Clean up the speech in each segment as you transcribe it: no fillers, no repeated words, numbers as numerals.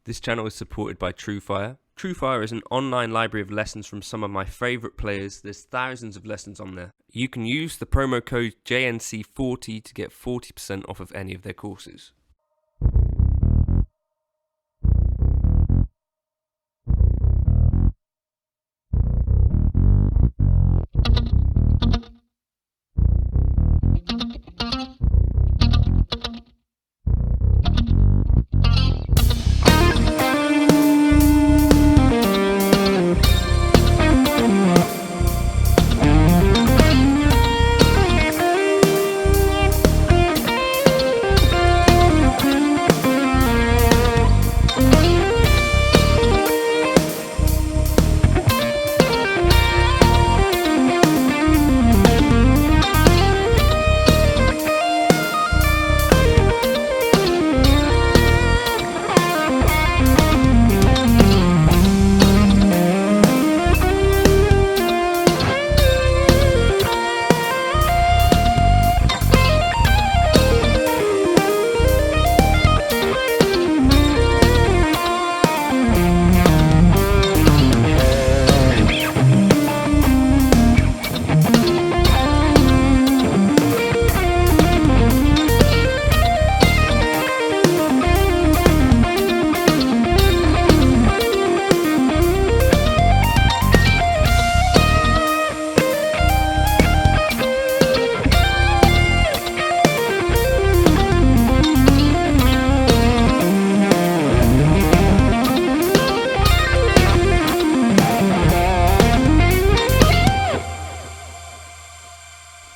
This channel is supported by TrueFire. TrueFire is an online library of lessons from some of my favourite players. There's thousands of lessons on there. You can use the promo code JNC40 to get 40% off of any of their courses.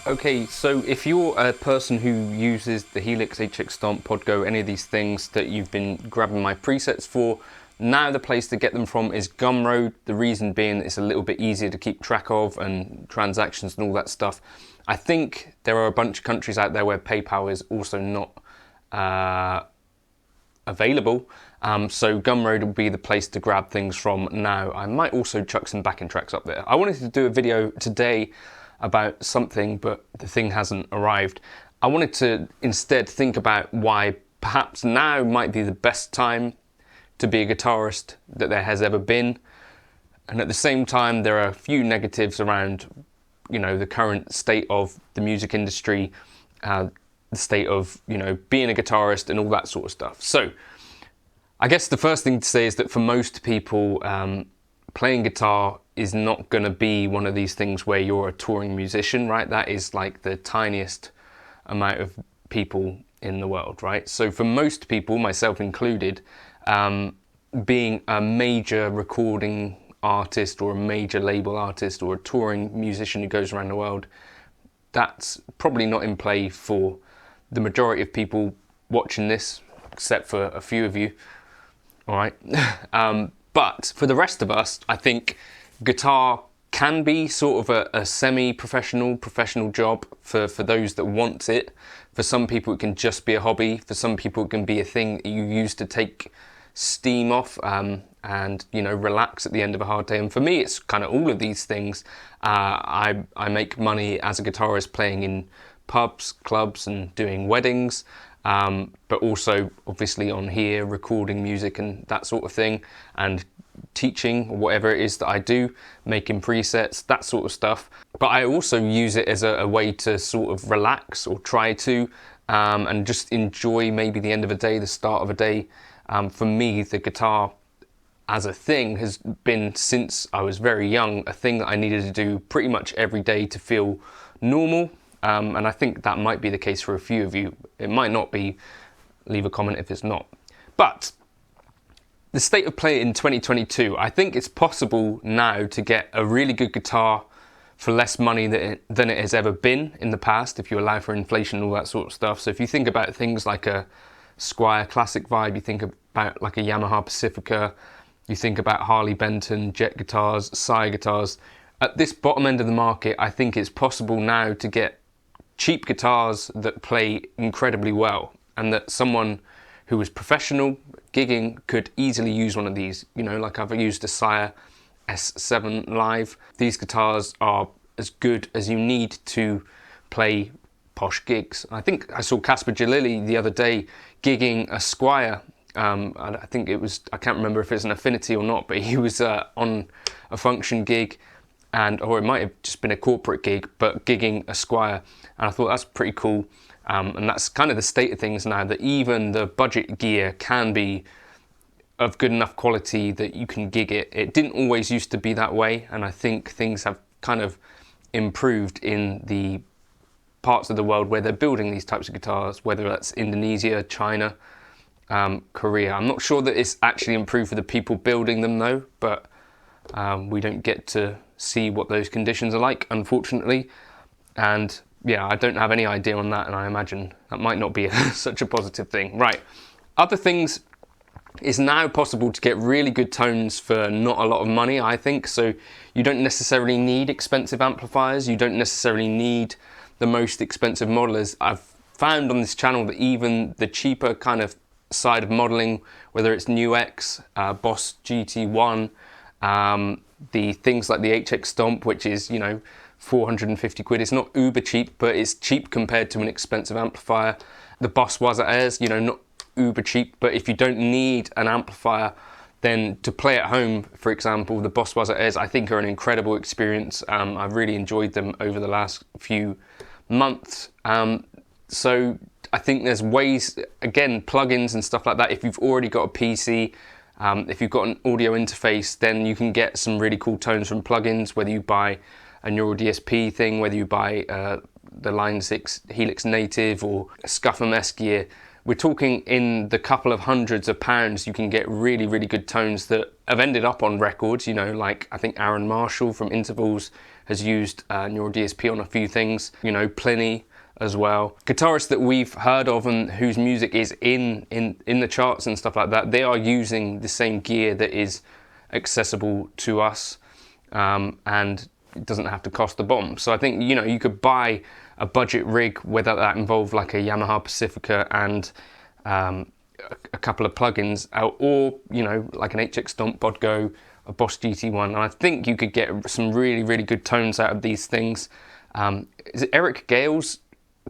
Okay, so if you're a person who uses the Helix, HX Stomp, Podgo, any of these things that you've been grabbing my presets for, now the place to get them from is Gumroad. The reason being it's a little bit easier to keep track of and transactions and all that stuff. I think there are a bunch of countries out there where PayPal is also not available. So Gumroad will be the place to grab things from now. I might also chuck some backing tracks up there. I wanted to do a video today about something, but the thing hasn't arrived. I wanted to instead think about why perhaps now might be the best time to be a guitarist that there has ever been. And at the same time, there are a few negatives around, you know, the current state of the music industry, the state of, you know, being a guitarist and all that sort of stuff. So I guess the first thing to say is that for most people, playing guitar is not going to be one of these things where you're a touring musician, right? That is like the tiniest amount of people in the world, right? So for most people, myself included, being a major recording artist or a major label artist or a touring musician who goes around the world, that's probably not in play for the majority of people watching this, except for a few of you, all right? But for the rest of us, I think guitar can be sort of a semi-professional, professional job for those that want it. For some people, it can just be a hobby. For some people, it can be a thing that you use to take steam off and, you know, relax at the end of a hard day. And for me, it's kind of all of these things. I make money as a guitarist playing in pubs, clubs, and doing weddings. But also obviously on here recording music and that sort of thing, and teaching or whatever it is that I do, making presets, that sort of stuff. But I also use it as a way to sort of relax, or try to, and just enjoy maybe the end of a day, the start of a day. For me, the guitar as a thing has been, since I was very young, a thing that I needed to do pretty much every day to feel normal. And I think that might be the case for a few of you. It might not be. Leave a comment if it's not. But the state of play in 2022, I think it's possible now to get a really good guitar for less money than it has ever been in the past, if you allow for inflation and all that sort of stuff. So if you think about things like a Squier Classic Vibe, you think about like a Yamaha Pacifica, you think about Harley Benton, Jet guitars, Psy guitars. At this bottom end of the market, I think it's possible now to get cheap guitars that play incredibly well, and that someone who is professional gigging could easily use one of these. You know, like I've used a Sire S7 Live. These guitars are as good as you need to play posh gigs. I think I saw Casper Jalili the other day gigging a Squier I think it was, I can't remember if it's an affinity or not, but he was on a function gig, or it might have just been a corporate gig, but gigging a Squire, and I thought that's pretty cool. And that's kind of the state of things now, that even the budget gear can be of good enough quality that you can gig it. It didn't always used to be that way, and I think things have kind of improved in the parts of the world where they're building these types of guitars, whether that's Indonesia, China, Korea. I'm not sure that it's actually improved for the people building them though, but we don't get to see what those conditions are like, unfortunately. And yeah, I don't have any idea on that, and I imagine that might not be such a positive thing. Right, other things, it's now possible to get really good tones for not a lot of money, I think. So you don't necessarily need expensive amplifiers, you don't necessarily need the most expensive modelers. I've found on this channel that even the cheaper kind of side of modeling, whether it's NuX, Boss GT1, the things like the HX Stomp, which is, you know, 450 quid. It's not uber cheap, but it's cheap compared to an expensive amplifier. The Boss Airs, you know, not uber cheap, but if you don't need an amplifier, then to play at home, for example, the Boss Airs I think are an incredible experience. I've really enjoyed them over the last few months. So I think there's ways, again, plugins and stuff like that. If you've already got a PC, if you've got an audio interface, then you can get some really cool tones from plugins, whether you buy a Neural DSP thing, whether you buy the Line 6 Helix Native or Scuffum S gear. We're talking in the couple of hundreds of pounds, you can get really, really good tones that have ended up on records, you know, like I think Aaron Marshall from Intervals has used Neural DSP on a few things, you know, Pliny as well. Guitarists that we've heard of and whose music is in the charts and stuff like that, they are using the same gear that is accessible to us, and it doesn't have to cost a bomb. So I think, you know, you could buy a budget rig, whether that involved like a Yamaha Pacifica and a couple of plugins, or, you know, like an HX Stomp Bodgo, a Boss GT1, and I think you could get some really, really good tones out of these things. Is it Eric Gales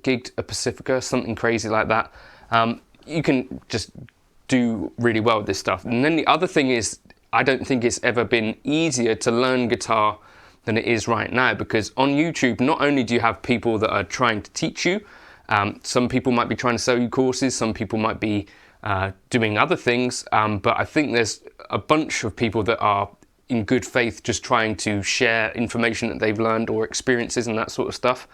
gigged a Pacifica, something crazy like that? You can just do really well with this stuff. And then the other thing is, I don't think it's ever been easier to learn guitar than it is right now, because on YouTube, not only do you have people that are trying to teach you, some people might be trying to sell you courses, some people might be doing other things, but I think there's a bunch of people that are in good faith just trying to share information that they've learned or experiences and that sort of stuff.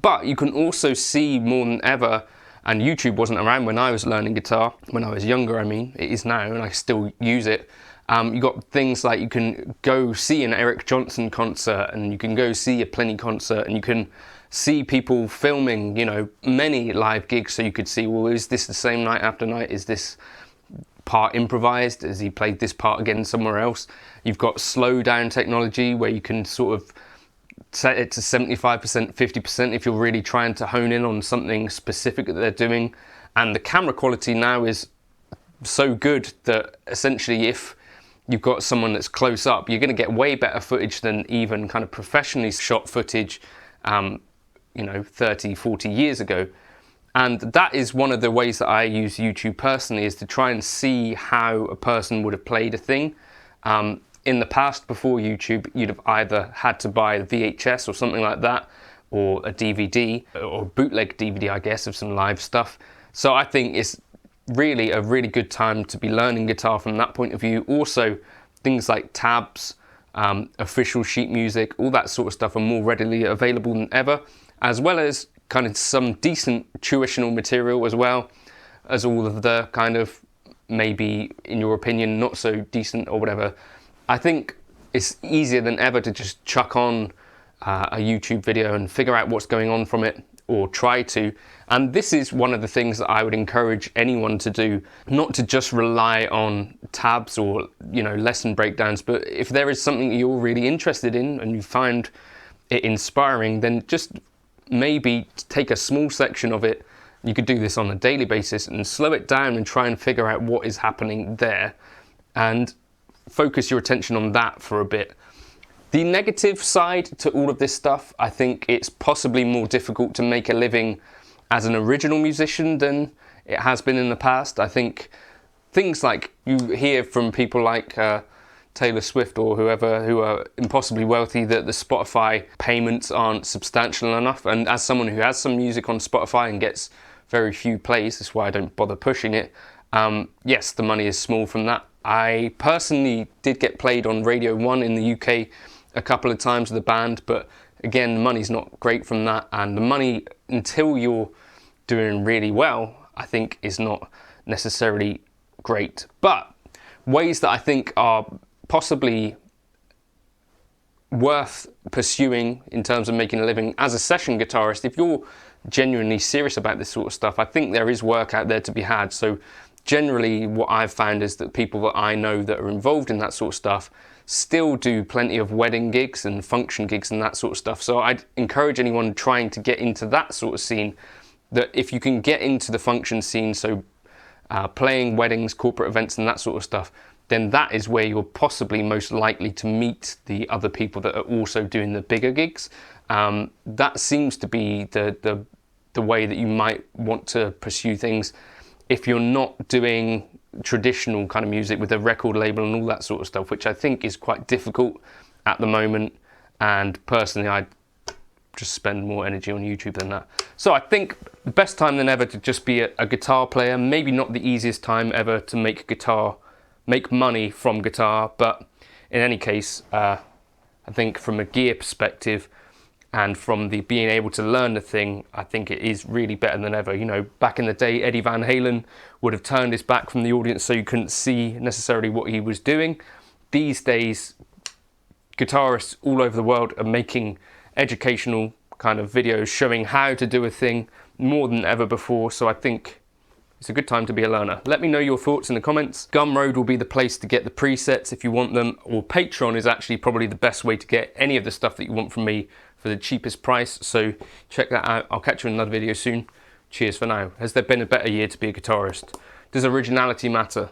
But you can also see more than ever, and YouTube wasn't around when I was learning guitar, when I was younger, I mean, it is now, and I still use it. You got things like you can go see an Eric Johnson concert, and you can go see a Pliny concert, and you can see people filming, you know, many live gigs, so you could see, well, is this the same night after night? Is this part improvised? Has he played this part again somewhere else? You've got slow down technology where you can sort of set it to 75%, 50% if you're really trying to hone in on something specific that they're doing. And the camera quality now is so good that essentially if you've got someone that's close up, you're going to get way better footage than even kind of professionally shot footage, you know, 30, 40 years ago. And that is one of the ways that I use YouTube personally, is to try and see how a person would have played a thing. In the past, before YouTube, you'd have either had to buy a VHS or something like that, or a DVD, or a bootleg DVD, I guess, of some live stuff. So I think it's really a really good time to be learning guitar from that point of view. Also, things like tabs, official sheet music, all that sort of stuff are more readily available than ever, as well as kind of some decent tuitional material, as well as all of the kind of, maybe in your opinion, not so decent or whatever. I think it's easier than ever to just chuck on a YouTube video and figure out what's going on from it, or try to. And this is one of the things that I would encourage anyone to do, not to just rely on tabs or, you know, lesson breakdowns, but if there is something you're really interested in and you find it inspiring, then just maybe take a small section of it. You could do this on a daily basis and slow it down and try and figure out what is happening there, and focus your attention on that for a bit. The negative side to all of this stuff, I think it's possibly more difficult to make a living as an original musician than it has been in the past. I think things like you hear from people like Taylor Swift or whoever, who are impossibly wealthy, that the Spotify payments aren't substantial enough. And as someone who has some music on Spotify and gets very few plays, that's why I don't bother pushing it. Yes, the money is small from that. I personally did get played on Radio 1 in the UK a couple of times with the band, but again, the money's not great from that, and the money, until you're doing really well, I think is not necessarily great. But ways that I think are possibly worth pursuing in terms of making a living as a session guitarist, if you're genuinely serious about this sort of stuff, I think there is work out there to be had. So generally what I've found is that people that I know that are involved in that sort of stuff still do plenty of wedding gigs and function gigs and that sort of stuff. So I'd encourage anyone trying to get into that sort of scene, that if you can get into the function scene, so playing weddings, corporate events and that sort of stuff, then that is where you're possibly most likely to meet the other people that are also doing the bigger gigs. That seems to be the way that you might want to pursue things if you're not doing traditional kind of music with a record label and all that sort of stuff, which I think is quite difficult at the moment. And personally, I'd just spend more energy on YouTube than that. So I think the best time than ever to just be a guitar player. Maybe not the easiest time ever to make money from guitar, but in any case, I think from a gear perspective and from the being able to learn the thing, I think it is really better than ever. You know, back in the day, Eddie Van Halen would have turned his back from the audience so you couldn't see necessarily what he was doing. These days, guitarists all over the world are making educational kind of videos showing how to do a thing more than ever before. So I think it's a good time to be a learner. Let me know your thoughts in the comments. Gumroad will be the place to get the presets if you want them, or Patreon is actually probably the best way to get any of the stuff that you want from me for the cheapest price. So check that out. I'll catch you in another video soon. Cheers for now. Has there been a better year to be a guitarist? Does originality matter?